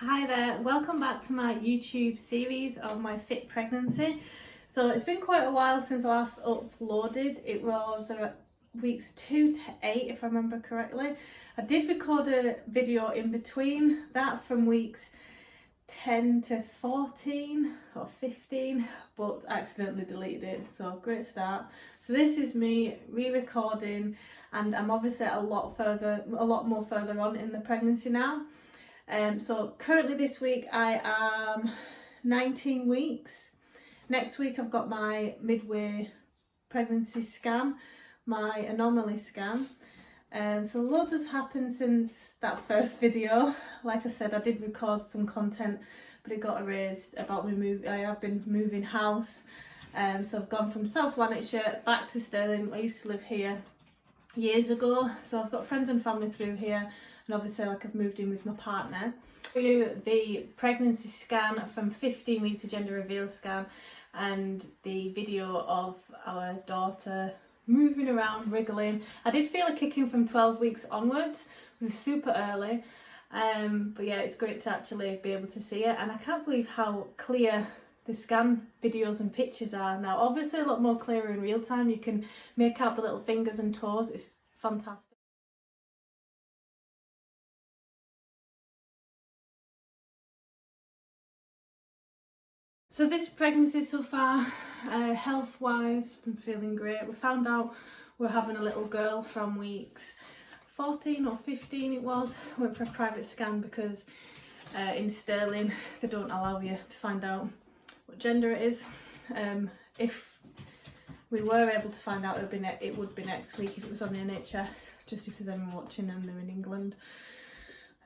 Hi there, welcome back to my YouTube series of my fit pregnancy. So it's been quite a while since I last uploaded. It was weeks 2 to 8 if I remember correctly. I did record a video in between that from weeks 10 to 14 or 15, but accidentally deleted it, so great start. So this is me re-recording, and I'm obviously a lot more further on in the pregnancy now. So currently this week I am 19 weeks. Next week I've got my midway pregnancy scan, my anomaly scan. So loads has happened since that first video. Like I said, I did record some content, but it got erased about me moving. I have been moving house. So I've gone from South Lanarkshire back to Stirling. I used to live here years ago, so I've got friends and family through here, and obviously I've moved in with my partner. Through the pregnancy scan from 15 weeks to gender reveal scan, and the video of our daughter moving around, wriggling. I did feel a kicking from 12 weeks onwards. It was super early, but yeah, it's great to actually be able to see it, and I can't believe how clear the scan videos and pictures are now. Obviously a lot more clearer in real time. You can make out the little fingers and toes. It's fantastic. So this pregnancy so far, health wise, been feeling great. We found out we're having a little girl from weeks 14 or 15 it was. Went for a private scan because in Stirling they don't allow you to find out what gender it is. If we were able to find out, it would be next week if it was on the NHS, just if there's anyone watching and they're in England.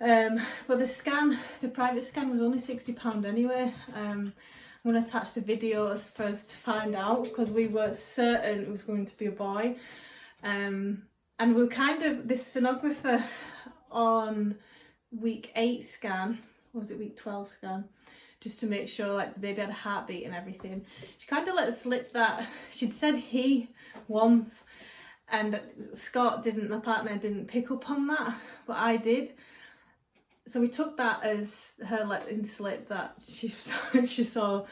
But the private scan was only £60 anyway. I'm going to attach the videos for us to find out, because we were certain it was going to be a boy. And we were this sonographer on week 8 scan, or was it week 12 scan, just to make sure like the baby had a heartbeat and everything. She kind of let us slip that she'd said he once, and Scott didn't, my partner didn't pick up on that, but I did. So we took that as her letting slip that she saw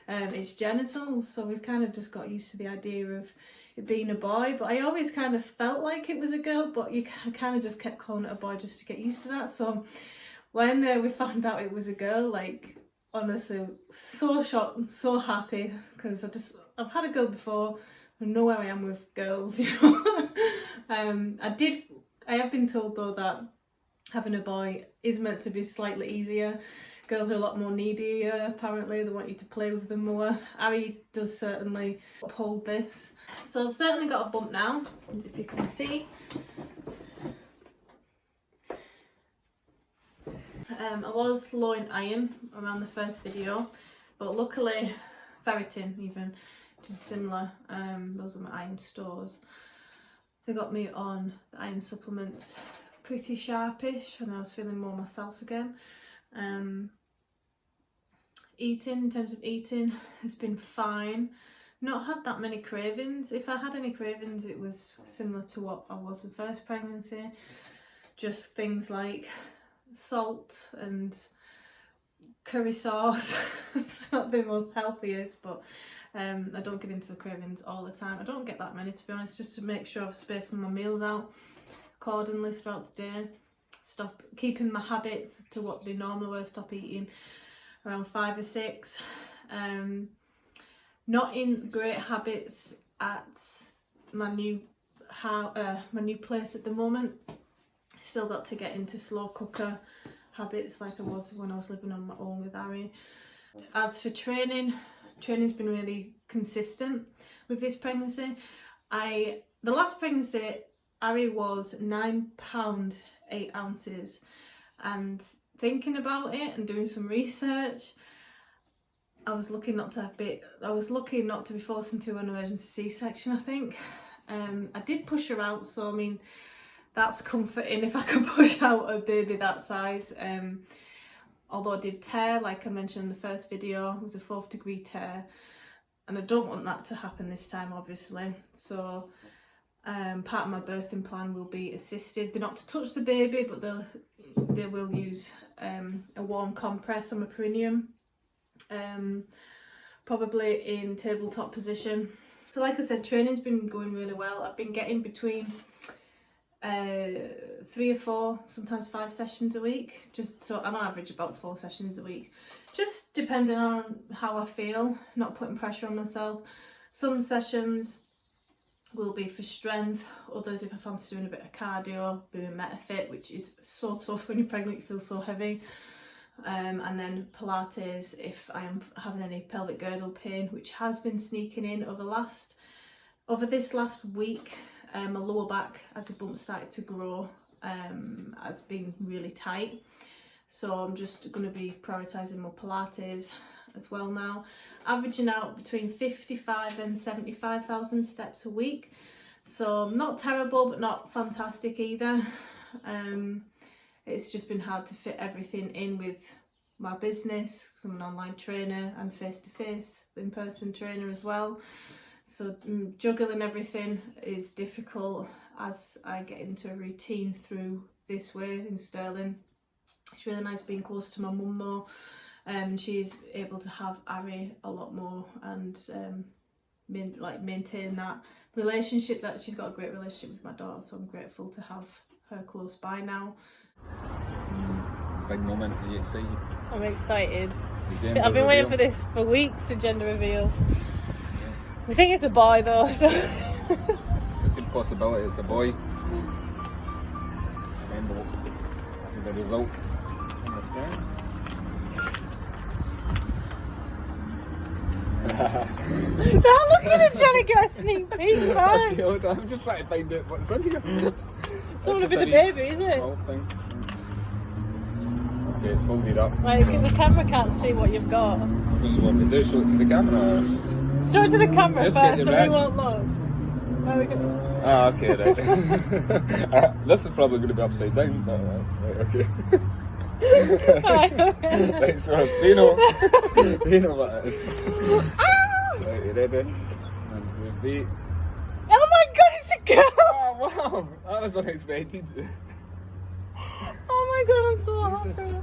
its genitals. So we kind of just got used to the idea of it being a boy. But I always kind of felt like it was a girl, but I kind of just kept calling it a boy just to get used to that. So when we found out it was a girl, like honestly, so shocked and so happy, because I've had a girl before. I know where I am with girls, you know. I have been told though that having a boy is meant to be slightly easier. Girls are a lot more needy, apparently. They want you to play with them more. Ari does certainly uphold this. So I've certainly got a bump now, if you can see. I was low in iron around the first video, but luckily, ferritin even, which is similar, those are my iron stores. They got me on the iron supplements pretty sharpish, and I was feeling more myself again. Eating, in terms of eating, has been fine. Not had that many cravings. If I had any cravings, it was similar to what I was in first pregnancy. Just things like salt and curry sauce. It's not the most healthiest, but I don't get into the cravings all the time. I don't get that many, to be honest, just to make sure I've spaced my meals out accordingly throughout the day. Stop keeping my habits to what they normally were. Stop eating around 5 or 6. Not in great habits at my new place at the moment. Still got to get into slow cooker habits like I was when I was living on my own with Ari. As for training's been really consistent with this pregnancy. The last pregnancy, Ari was £9 8 ounces, and thinking about it and doing some research, I was lucky not to be forced into an emergency C-section, I think. I did push her out, so I mean that's comforting if I can push out a baby that size. Although I did tear, like I mentioned in the first video, it was a 4th degree tear, and I don't want that to happen this time, obviously. So Part of my birthing plan will be assisted. They're not to touch the baby, but they will use a warm compress on my perineum, probably in tabletop position. So like I said, training's been going really well. I've been getting between 3 or 4, sometimes 5 sessions a week, just so on average about 4 sessions a week, just depending on how I feel, not putting pressure on myself. Some sessions will be for strength, others if I fancy doing a bit of cardio, doing MetaFit, which is so tough when you're pregnant, you feel so heavy, and then Pilates if I am having any pelvic girdle pain, which has been sneaking in over this last week. My lower back, as the bump started to grow, has been really tight, so I'm just going to be prioritising more Pilates as well now, averaging out between 55 and 75,000 steps a week, so not terrible but not fantastic either. It's just been hard to fit everything in with my business because I'm an online trainer and face-to-face in-person trainer as well. So juggling everything is difficult as I get into a routine through this way in Stirling. It's really nice being close to my mum though. She's able to have Ari a lot more and maintain that relationship. That she's got a great relationship with my daughter, so I'm grateful to have her close by now. Big moment, are you excited? I'm excited. I've been waiting for this for weeks, the gender reveal. We think it's a boy though. It's a good possibility it's a boy. And then the results on the scan. Now look at him trying to get a sneak peek, man. Okay, hold on, I'm just trying to find out what's in here. It's all a bit of baby, isn't it? Thing. Okay, it's folded up. Like, the camera can't see what you've got. What do you want me to do? Show it to the camera? Show it to the camera Just first, get and your we won't look. There we go. Ah, okay, right. This is probably going to be upside down, but right, okay. Right, okay. Right, so do you know what it is? Right, you ready? 1, 2, 3. Oh my god, it's a girl! Oh wow, that was unexpected. Oh my god, I'm so Jesus. happy.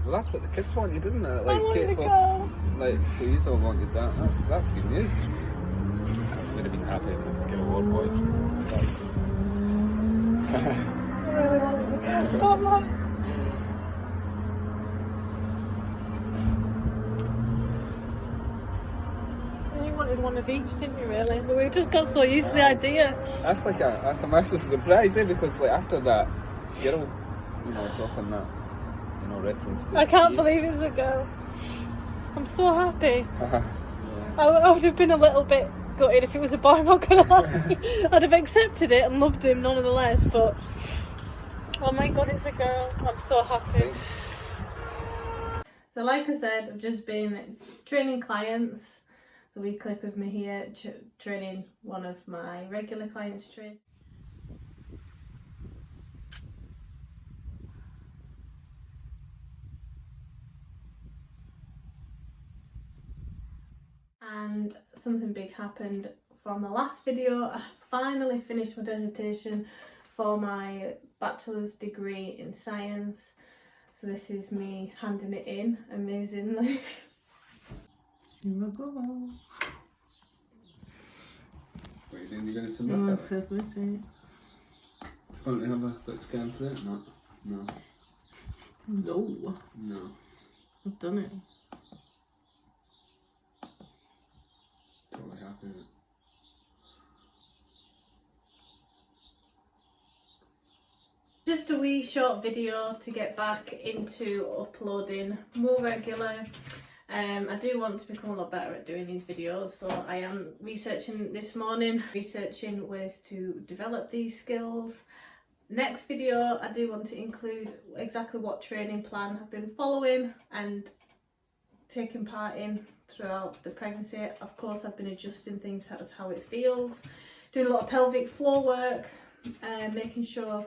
Well, that's what the kids wanted, isn't it? Like, I wanted a people, girl. like, so you all wanted that. That's good news. I would have been happy if I could get a war boy. I really wanted a girl so much. You wanted one of each, didn't you, really? But we just got so used to the idea. That's a massive surprise, eh? Because like after that, girl, dropping that, reference to I can't you. believe it's a girl. I'm so happy. Yeah. I would have been a little bit gutted if it was a boy, I'm not gonna lie. I'd have accepted it and loved him nonetheless, but oh my god, it's a girl. I'm so happy. So like I said, I've just been training clients. There's a wee clip of me here training one of my regular clients, Trace. And something big happened from the last video. I finally finished my dissertation for my bachelor's degree in science. So this is me handing it in, amazingly. Here we go. What are you doing? You're going to submit that? Submit it. Want to have a quick scan for it? No. No. No. I've done it. Totally happy with it. Just a wee short video to get back into uploading more regular. I do want to become a lot better at doing these videos, so I am researching this morning, researching ways to develop these skills. Next video I do want to include exactly what training plan I've been following and taking part in throughout the pregnancy. Of course, I've been adjusting things as how it feels, doing a lot of pelvic floor work, making sure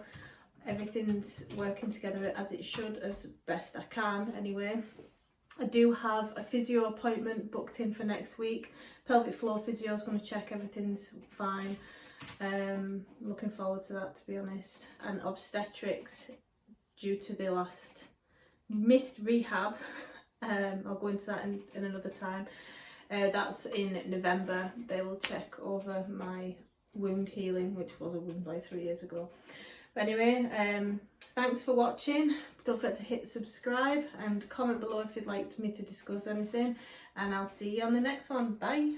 everything's working together as it should, as best I can anyway. I do have a physio appointment booked in for next week. Pelvic floor physio is going to check everything's fine Looking forward to that, to be honest. And obstetrics, due to the last missed rehab, I'll go into that in another time. That's in November. They will check over my wound healing, which was a wound by 3 years ago. But anyway, thanks for watching. Don't forget to hit subscribe and comment below if you'd like me to discuss anything, and I'll see you on the next one. Bye.